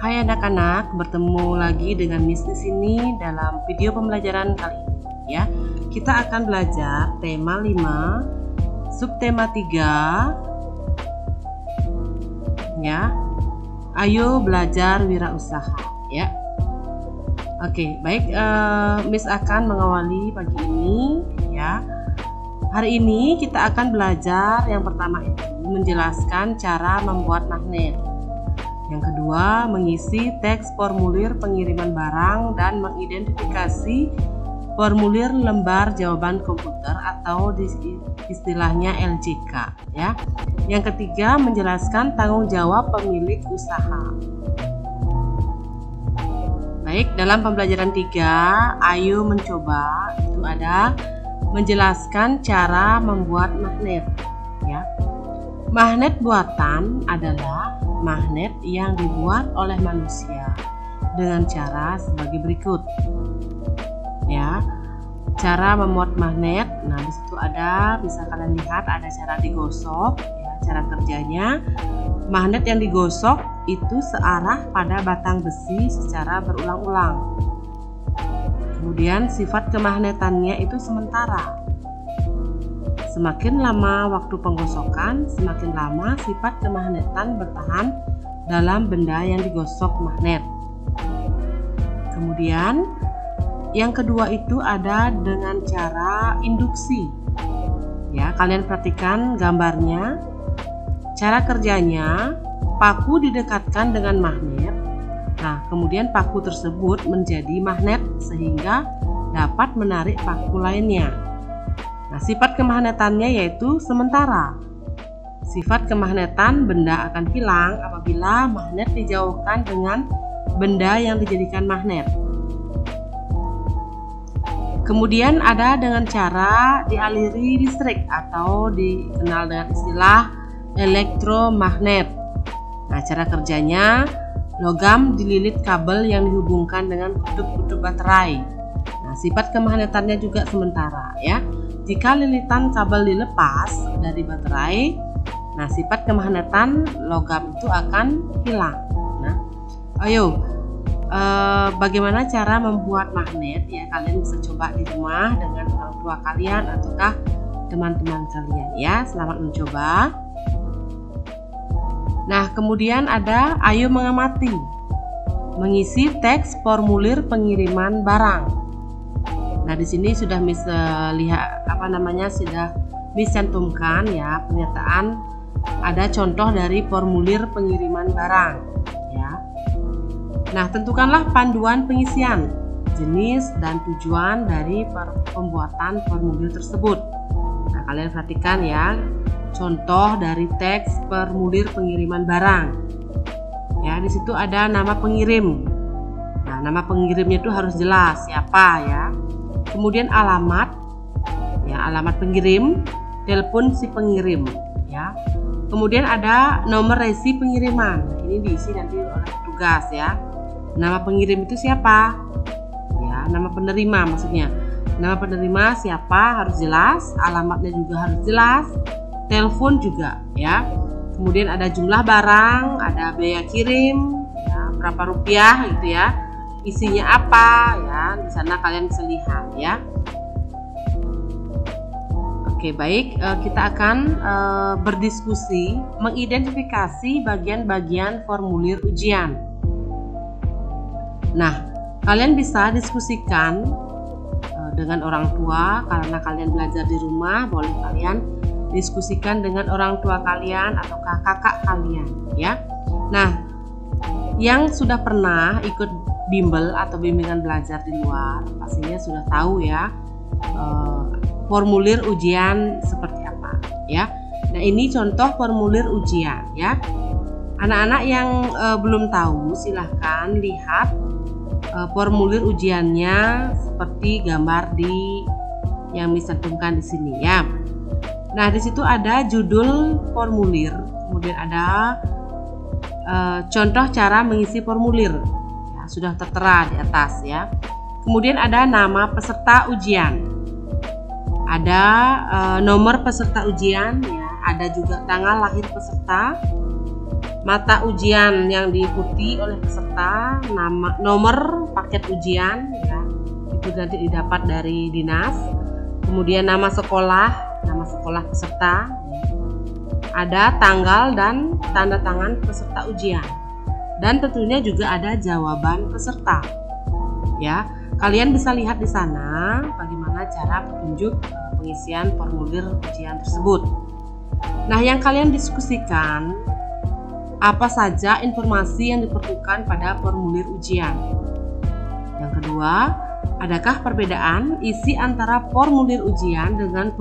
Hai anak-anak, bertemu lagi dengan Miss di sini dalam video pembelajaran kali ini ya. Kita akan belajar tema 5, subtema 3 ya. Ayo belajar wirausaha ya. Oke, baik, Miss akan mengawali pagi ini ya. Hari ini kita akan belajar yang pertama itu menjelaskan cara membuat magnet. Yang kedua, mengisi teks formulir pengiriman barang dan mengidentifikasi formulir lembar jawaban komputer atau istilahnya LJK ya. Yang ketiga, menjelaskan tanggung jawab pemilik usaha. Baik, dalam pembelajaran 3, ayo mencoba itu ada menjelaskan cara membuat magnet ya. Magnet buatan adalah magnet yang dibuat oleh manusia dengan cara sebagai berikut ya. Cara membuat magnet, nah disitu ada, bisa kalian lihat ada cara digosok ya. Cara kerjanya, magnet yang digosok itu searah pada batang besi secara berulang-ulang. Kemudian sifat kemagnetannya itu sementara. Semakin lama waktu penggosokan, semakin lama sifat kemagnetan bertahan dalam benda yang digosok magnet. Kemudian yang kedua itu ada dengan cara induksi. Ya, kalian perhatikan gambarnya. Cara kerjanya, paku didekatkan dengan magnet. Nah, kemudian paku tersebut menjadi magnet sehingga dapat menarik paku lainnya. Nah, sifat kemagnetannya yaitu sementara. Sifat kemagnetan benda akan hilang apabila magnet dijauhkan dengan benda yang dijadikan magnet. Kemudian ada dengan cara dialiri listrik atau dikenal dengan istilah elektromagnet. Nah, cara kerjanya, logam dililit kabel yang dihubungkan dengan kutub-kutub baterai. Nah, sifat kemagnetannya juga sementara ya. Jika lilitan kabel dilepas dari baterai, nah sifat kemagnetan logam itu akan hilang. Nah, ayo, bagaimana cara membuat magnet ya? Kalian bisa coba di rumah dengan orang tua kalian ataukah teman-teman kalian ya. Selamat mencoba. Nah, kemudian ada ayo mengamati, mengisi teks formulir pengiriman barang. Nah, di sini sudah Miss lihat sudah Miss cantumkan ya pernyataan, ada contoh dari formulir pengiriman barang ya. Nah, tentukanlah panduan pengisian, jenis dan tujuan dari pembuatan formulir tersebut. Nah, kalian perhatikan ya contoh dari teks formulir pengiriman barang. Ya, di situ ada nama pengirim. Nah, nama pengirimnya itu harus jelas siapa ya. Kemudian alamat ya, alamat pengirim, telepon si pengirim ya. Kemudian ada nomor resi pengiriman. Ini diisi nanti oleh petugas ya. Nama pengirim itu siapa? Ya, nama penerima maksudnya. Nama penerima siapa harus jelas, alamatnya juga harus jelas, telepon juga ya. Kemudian ada jumlah barang, ada biaya kirim, ya, berapa rupiah gitu ya. Isinya apa ya, di sana kalian bisa lihat ya. Oke, baik, kita akan berdiskusi mengidentifikasi bagian-bagian formulir ujian. Nah, kalian bisa diskusikan dengan orang tua karena kalian belajar di rumah. Boleh kalian diskusikan dengan orang tua kalian ataukah kakak kalian ya. Nah, yang sudah pernah ikut bimbel atau bimbingan belajar di luar pastinya sudah tahu ya formulir ujian seperti apa ya. Nah, ini contoh formulir ujian ya. Anak-anak yang belum tahu silahkan lihat formulir ujiannya seperti gambar yang dicantumkan di sini ya. Nah, di situ ada judul formulir, kemudian ada contoh cara mengisi formulir. Sudah tertera di atas ya. Kemudian ada nama peserta ujian, ada nomor peserta ujian ya, ada juga tanggal lahir peserta. mata ujian yang diikuti oleh peserta, nomor paket ujian ya, itu nanti didapat dari dinas. Kemudian nama sekolah peserta, ada tanggal dan tanda tangan peserta ujian, dan tentunya juga ada jawaban peserta. Ya, kalian bisa lihat di sana bagaimana cara petunjuk pengisian formulir ujian tersebut. Nah, yang kalian diskusikan apa saja informasi yang diperlukan pada formulir ujian. Yang kedua, adakah perbedaan isi antara formulir ujian dengan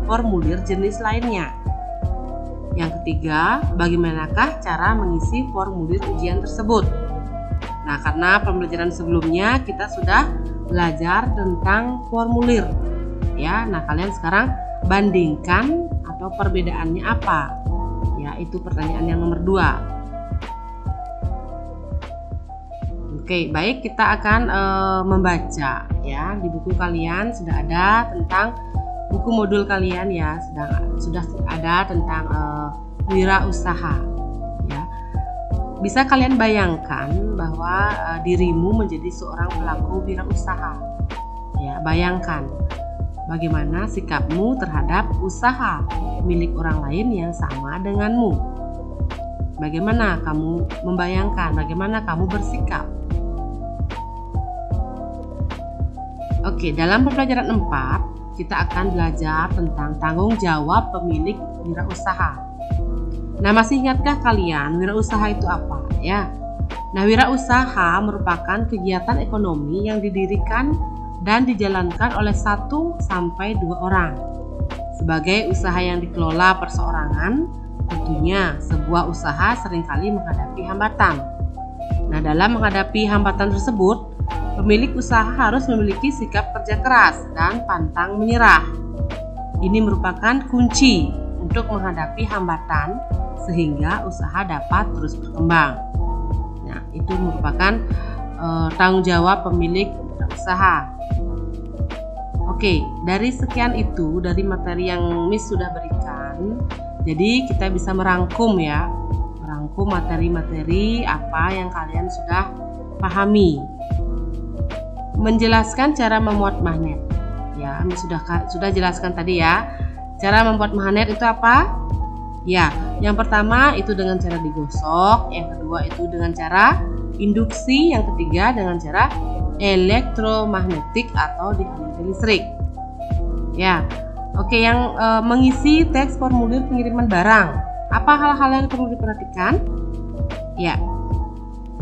formulir jenis lainnya? Yang ketiga, bagaimanakah cara mengisi formulir ujian tersebut? Nah, karena pembelajaran sebelumnya kita sudah belajar tentang formulir ya. Nah, kalian sekarang bandingkan atau perbedaannya apa? Ya, itu pertanyaan yang nomor 2. Oke, baik, kita akan membaca ya. Di buku kalian sudah ada tentang buku modul kalian ya, sudah ada tentang wirausaha ya. Bisa kalian bayangkan bahwa dirimu menjadi seorang pelaku wirausaha ya. Bayangkan bagaimana sikapmu terhadap usaha milik orang lain yang sama denganmu. Bagaimana kamu membayangkan, bagaimana kamu bersikap. Oke, dalam pembelajaran 4 kita akan belajar tentang tanggung jawab pemilik wirausaha. Nah, masih ingatkah kalian wirausaha itu apa ya? Nah, wirausaha merupakan kegiatan ekonomi yang didirikan dan dijalankan oleh 1 sampai 2 orang. Sebagai usaha yang dikelola perseorangan, tentunya sebuah usaha seringkali menghadapi hambatan. Nah, dalam menghadapi hambatan tersebut, pemilik usaha harus memiliki sikap kerja keras dan pantang menyerah. Ini merupakan kunci untuk menghadapi hambatan sehingga usaha dapat terus berkembang. Nah, itu merupakan tanggung jawab pemilik usaha. Oke, dari sekian itu, dari materi yang Miss sudah berikan, jadi kita bisa merangkum ya, merangkum materi-materi apa yang kalian sudah pahami. Menjelaskan cara membuat magnet ya, Miss sudah jelaskan tadi ya. Cara membuat magnet itu apa? Ya, yang pertama itu dengan cara digosok, yang kedua itu dengan cara induksi, yang ketiga dengan cara elektromagnetik atau dialiran listrik. Ya, oke, yang mengisi teks formulir pengiriman barang. Apa hal-hal yang perlu diperhatikan? Ya,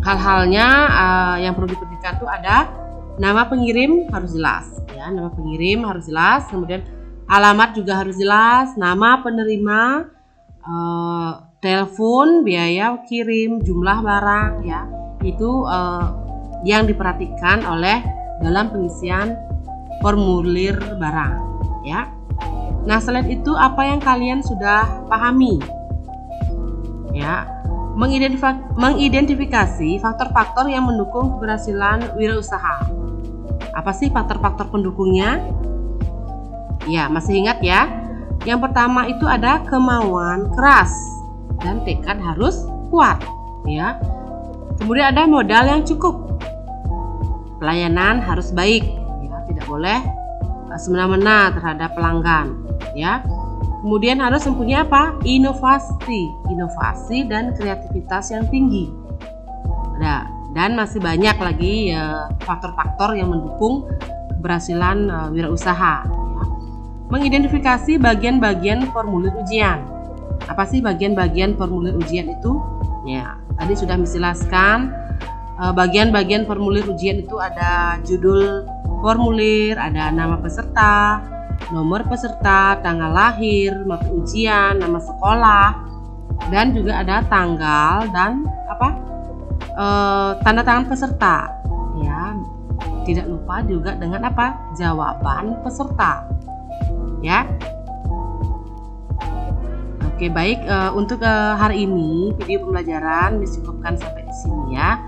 hal-halnya yang perlu diperhatikan itu ada nama pengirim harus jelas, ya, nama pengirim harus jelas. Kemudian alamat juga harus jelas, nama penerima, telepon, biaya kirim, jumlah barang, ya, itu yang diperhatikan oleh dalam pengisian formulir barang, ya. Nah, selain itu apa yang kalian sudah pahami? Ya, mengidentifikasi faktor-faktor yang mendukung keberhasilan wirausaha. Apa sih faktor-faktor pendukungnya? Ya, masih ingat ya? Yang pertama itu ada kemauan keras dan tekad harus kuat, ya. Kemudian ada modal yang cukup. Pelayanan harus baik, ya, tidak boleh semena-mena terhadap pelanggan, ya. Kemudian harus mempunyai apa? Inovasi dan kreativitas yang tinggi. Nah, dan masih banyak lagi faktor-faktor yang mendukung keberhasilan wirausaha. Ya. Mengidentifikasi bagian-bagian formulir ujian. Apa sih bagian-bagian formulir ujian itu? Ya, tadi sudah menjelaskan bagian-bagian formulir ujian itu ada judul formulir, ada nama peserta, nomor peserta, tanggal lahir, mata ujian, nama sekolah, dan juga ada tanggal dan tanda tangan peserta. Ya, tidak lupa juga dengan jawaban peserta. Ya. Oke, baik, untuk hari ini video pembelajaran Miss cukupkan sampai di sini ya.